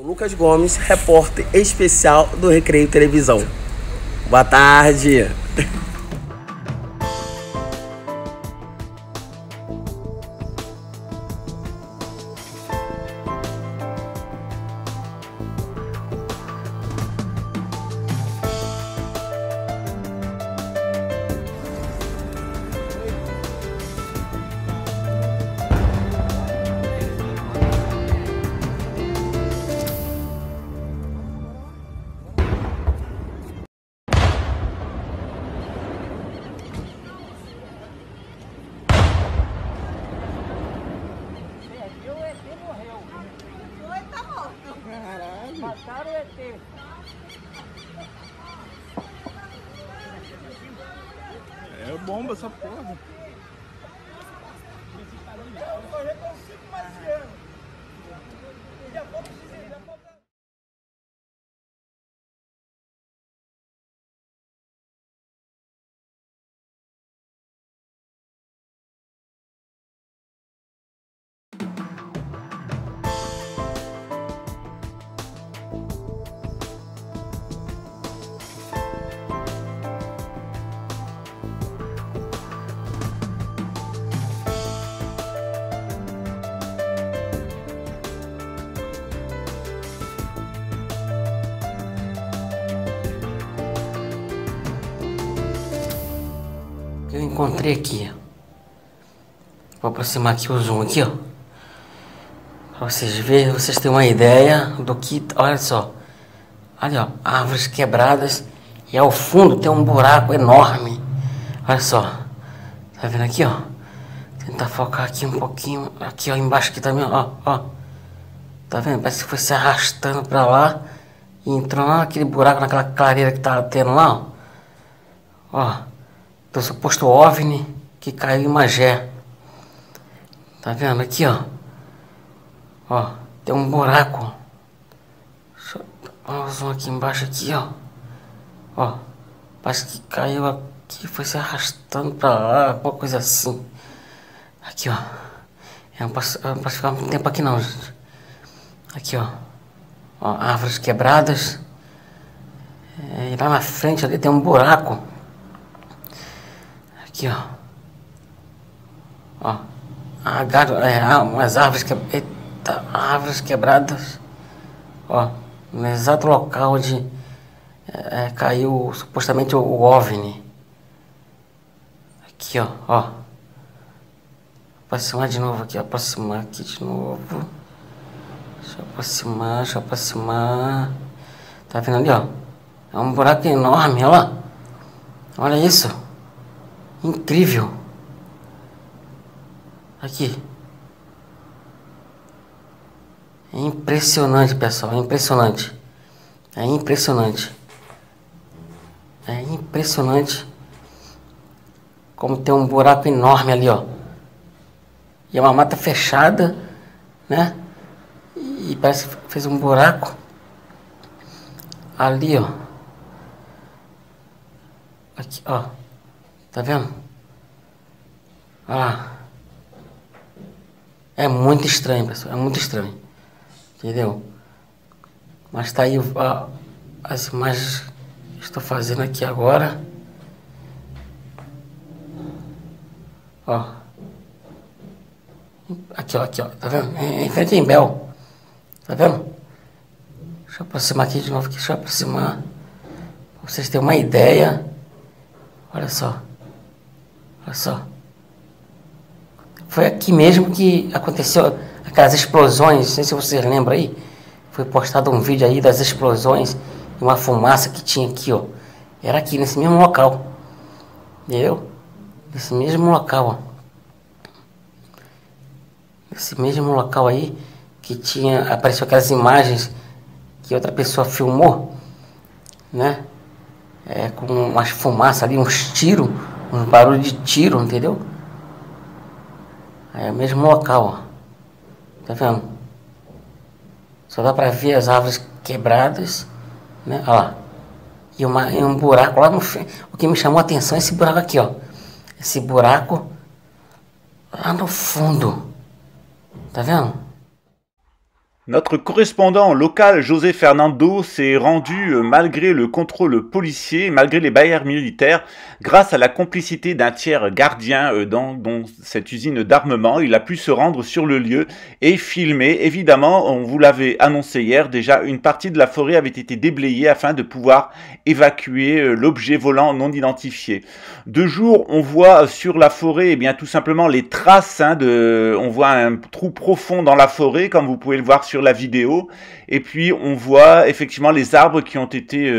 Sou Lucas Gomes, repórter especial do Recreio Televisão. Boa tarde. Mataram o ET. É bomba essa porra. Eu encontrei aqui. Vou aproximar aqui o zoom aqui, ó. Pra vocês verem, vocês terem uma ideia do que... Olha só. Olha, ó. Árvores quebradas. E ao fundo tem um buraco enorme. Olha só. Tá vendo aqui, ó? Tentar focar aqui um pouquinho. Aqui, ó. Embaixo aqui também, ó. Ó. Tá vendo? Parece que foi se arrastando pra lá. E entrou lá naquele buraco, naquela clareira que tá tendo lá, ó. Ó. Do suposto OVNI que caiu em Magé. Tá vendo aqui, ó? Ó, tem um buraco. Deixa eu dar um zoom aqui embaixo aqui, ó. Ó, parece que caiu aqui, foi se arrastando pra lá, alguma coisa assim. Aqui, ó. Eu não posso ficar muito tempo aqui não, gente. Aqui, ó. Ó, árvores quebradas. E lá na frente ali tem um buraco. Aqui, ó. Ó. Umas árvores árvores quebradas. Ó. No exato local onde caiu supostamente o OVNI. Aqui, ó. Ó. Aproximar de novo aqui. Aproximar aqui de novo. Deixa eu aproximar, deixa eu aproximar. Tá vendo ali, ó? É um buraco enorme, olha lá. Olha isso. Incrível. Aqui. É impressionante, pessoal. É impressionante. É impressionante. É impressionante. Como tem um buraco enorme ali, ó. E é uma mata fechada, né? E parece que fez um buraco. Ali, ó. Aqui, ó. Tá vendo? Ah, é muito estranho, pessoal. É muito estranho. Entendeu? Mas tá aí as imagens que estou fazendo aqui agora. Ó. Aqui, ó. Aqui, ó. Tá vendo? Em frente a Imbel. Tá vendo? Deixa eu aproximar aqui de novo. Deixa eu aproximar. Pra vocês terem uma ideia. Olha só. Olha só. Foi aqui mesmo que aconteceu aquelas explosões. Não sei se vocês lembram aí. Foi postado um vídeo aí das explosões e uma fumaça que tinha aqui, ó. Era aqui, nesse mesmo local. Entendeu? Nesse mesmo local, ó. Nesse mesmo local aí que tinha... Apareceu aquelas imagens que outra pessoa filmou, né? Com umas fumaças ali, uns tiros, uns barulhos de tiro, entendeu? É o mesmo local, ó. Tá vendo? Só dá pra ver as árvores quebradas, né? Olha lá. E um buraco lá no fim. O que me chamou a atenção é esse buraco aqui, ó. Esse buraco lá no fundo. Tá vendo? Notre correspondant local, José Fernando, s'est rendu malgré le contrôle policier, malgré les barrières militaires, grâce à la complicité d'un tiers gardien dans cette usine d'armement. Il a pu se rendre sur le lieu et filmer. Évidemment, on vous l'avait annoncé hier, déjà une partie de la forêt avait été déblayée afin de pouvoir évacuer l'objet volant non identifié. De jour, on voit sur la forêt, eh bien, tout simplement les traces, on voit un trou profond dans la forêt, comme vous pouvez le voir sur la vidéo, et puis on voit effectivement les arbres qui ont été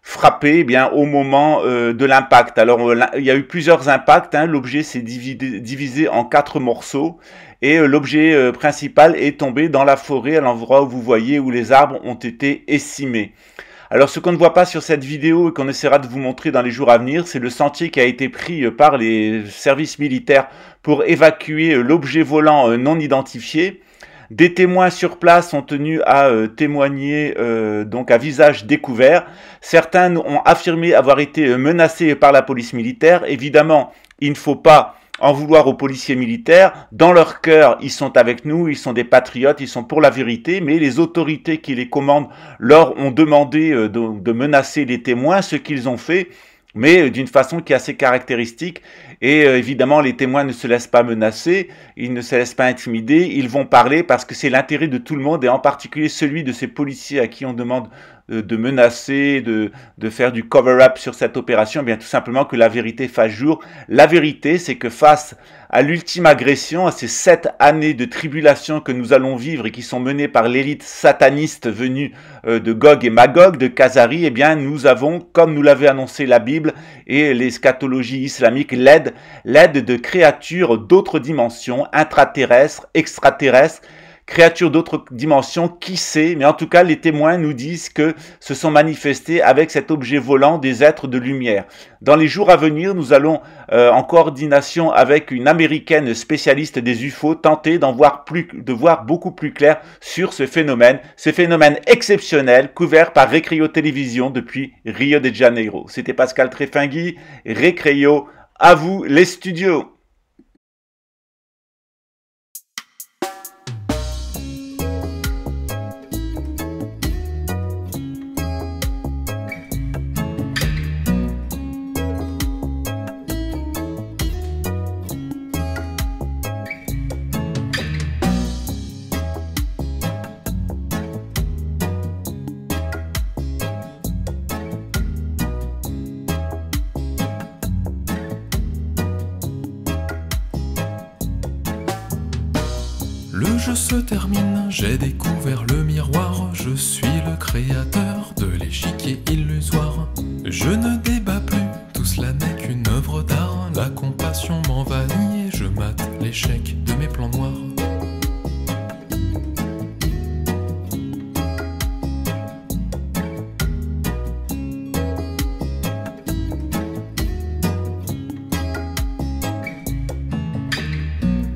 frappés, eh bien, au moment de l'impact. Alors il y a eu plusieurs impacts, l'objet s'est divisé en 4 morceaux, et l'objet principal est tombé dans la forêt à l'endroit où vous voyez où les arbres ont été écimés. Alors ce qu'on ne voit pas sur cette vidéo et qu'on essaiera de vous montrer dans les jours à venir, c'est le sentier qui a été pris par les services militaires pour évacuer l'objet volant non identifié. Des témoins sur place sont tenus à témoigner donc à visage découvert. Certains ont affirmé avoir été menacés par la police militaire. Évidemment, il ne faut pas en vouloir aux policiers militaires. Dans leur cœur, ils sont avec nous, ils sont des patriotes, ils sont pour la vérité, mais les autorités qui les commandent leur ont demandé de menacer les témoins, ce qu'ils ont fait, mais d'une façon qui est assez caractéristique. Et évidemment, les témoins ne se laissent pas menacer, ils ne se laissent pas intimider, ils vont parler parce que c'est l'intérêt de tout le monde, et en particulier celui de ces policiers à qui on demande de menacer, de faire du cover-up sur cette opération, eh bien tout simplement que la vérité fasse jour. La vérité, c'est que face à l'ultime agression, à ces 7 années de tribulation que nous allons vivre et qui sont menées par l'élite sataniste venue de Gog et Magog, de Khazari, eh bien nous avons, comme nous l'avait annoncé la Bible et l'eschatologie islamique, l'aide de créatures d'autres dimensions, intraterrestres, extraterrestres, créatures d'autres dimensions, qui sait, mais en tout cas les témoins nous disent que se sont manifestés avec cet objet volant des êtres de lumière. Dans les jours à venir, nous allons en coordination avec une américaine spécialiste des UFO tenter de voir beaucoup plus clair sur ce phénomène exceptionnel couvert par Recreio Télévision depuis Rio de Janeiro. C'était Pascal Trefingui, Recreio, à vous les studios. Le jeu se termine, j'ai découvert le miroir, je suis le créateur de l'échiquier illusoire. Je ne débat plus, tout cela n'est qu'une œuvre d'art, la compassion m'envahit et je mate l'échec de mes plans noirs.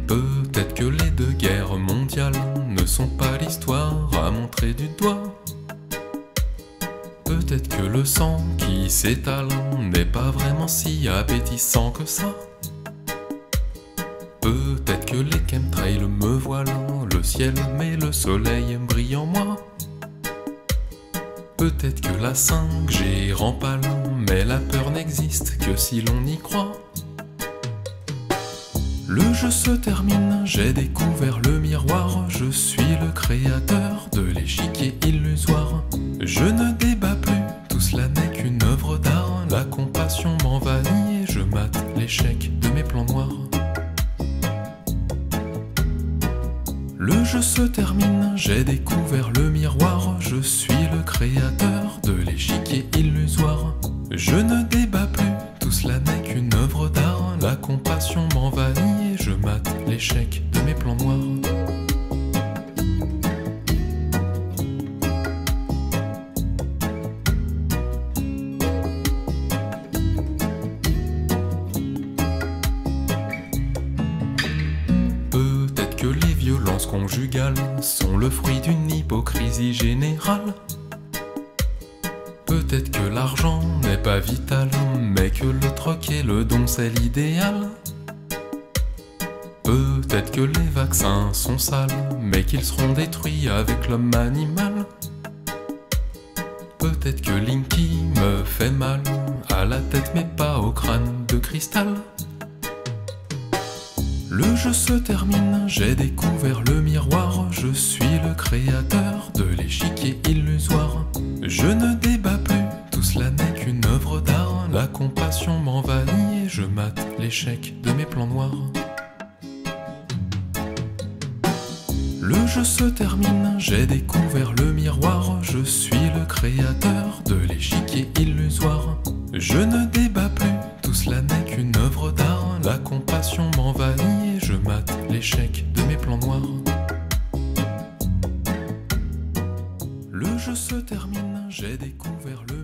Peut-être que les 2 guerres mondiales ne sont pas l'histoire à montrer du doigt. Peut-être que le sang qui s'étale n'est pas vraiment si appétissant que ça. Peut-être que les chemtrails me voilent le ciel, mais le soleil brille en moi. Peut-être que la 5G rend pâle, mais la peur n'existe que si l'on y croit. Le jeu se termine, j'ai découvert le miroir, je suis le créateur de l'échiquier illusoire. Je ne débat plus, tout cela n'est qu'une œuvre d'art, la compassion m'envahit et je mate l'échec de mes plans noirs. Le jeu se termine, j'ai découvert le miroir, je suis le créateur de l'échiquier illusoire. Je ne débat plus, tout cela n'est qu'une œuvre d'art, la compassion m'envahit et je mate l'échec de mes plans noirs. Peut-être que les violences conjugales sont le fruit d'une hypocrisie générale. Peut-être que l'argent n'est pas vital, mais que le troc et le don c'est l'idéal. Peut-être Peut-être que les vaccins sont sales, mais qu'ils seront détruits avec l'homme animal. Peut-être que Linky me fait mal à la tête mais pas au crâne de cristal. Le jeu se termine, j'ai découvert le miroir. Je suis le créateur de l'échiquier illusoire. Je ne débat plus, tout cela n'est qu'une œuvre d'art. La compassion m'envahit et je mate l'échec de mes plans noirs. Le jeu se termine, j'ai découvert le miroir. Je suis le créateur de l'échiquier illusoire. Je ne débat plus, tout cela n'est qu'une œuvre d'art. La compassion m'envahit et je mate l'échec de mes plans noirs. Le jeu se termine, j'ai découvert le